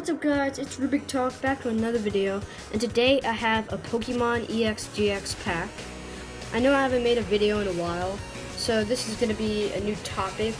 What's up guys, it's Rubik Talk back to another video, and today I have a Pokemon EX-GX pack. I know I haven't made a video in a while, so this is going to be a new topic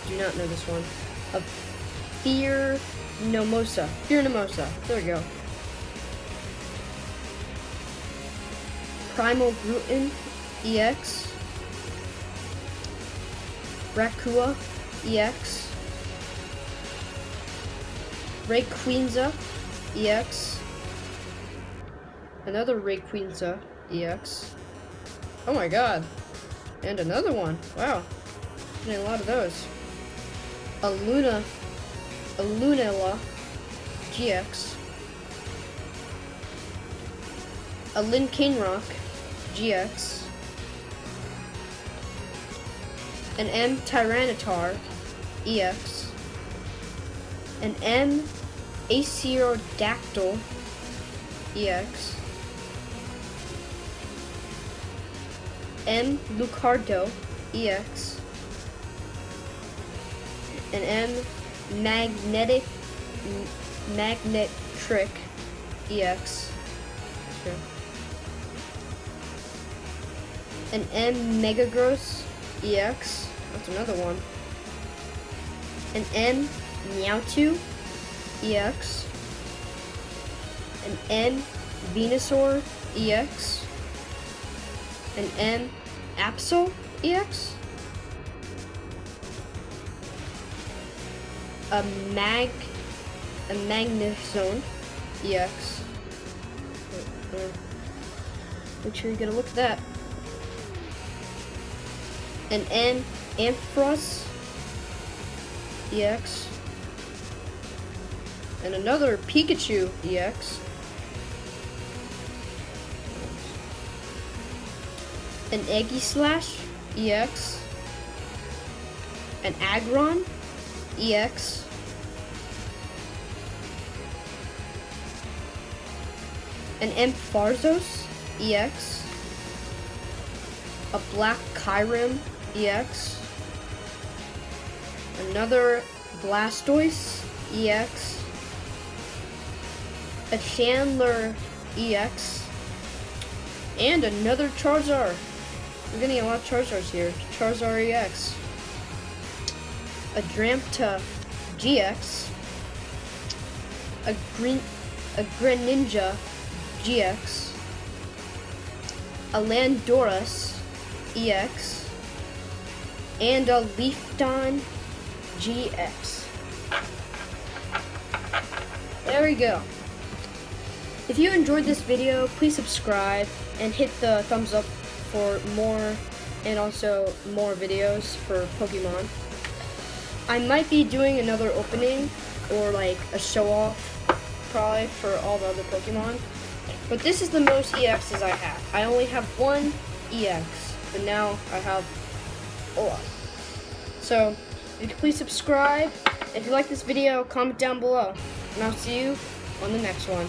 do not know this one. A Fear Nomosa. There we go. Primal Bruton EX. Rakua EX. Rayquaza EX. Another Rayquaza EX. Oh my god. And another one. Wow. Getting a lot of those. A Lunala GX. A Lincolnrock GX. An M Tyranitar EX. An M Aerodactyl EX. M Lucardo EX. An M Magnetric EX. Sure. An M Megagross EX. That's another one. An M Meowth EX. An M Venusaur EX. An M Absol EX. A Magnezone EX. Make sure you get a look at that. An N Ampharos EX. And another Pikachu EX. An Aegislash EX. An Aggron EX. An Ampharzos EX. A Black Kyurem EX. Another Blastoise EX. A Chandler EX. And another Charizard. We're getting a lot of Charizards here. Charizard EX. A Dramta GX. A Greninja GX. A Landorus EX. And a Leafeon GX. There we go. If you enjoyed this video, please subscribe and hit the thumbs up for more and also more videos for Pokemon. I might be doing another opening or like a show off probably for all the other Pokemon. But this is the most EXs I have. I only have one EX, but now I have a lot. So, you can please subscribe. If you like this video, comment down below. And I'll see you on the next one.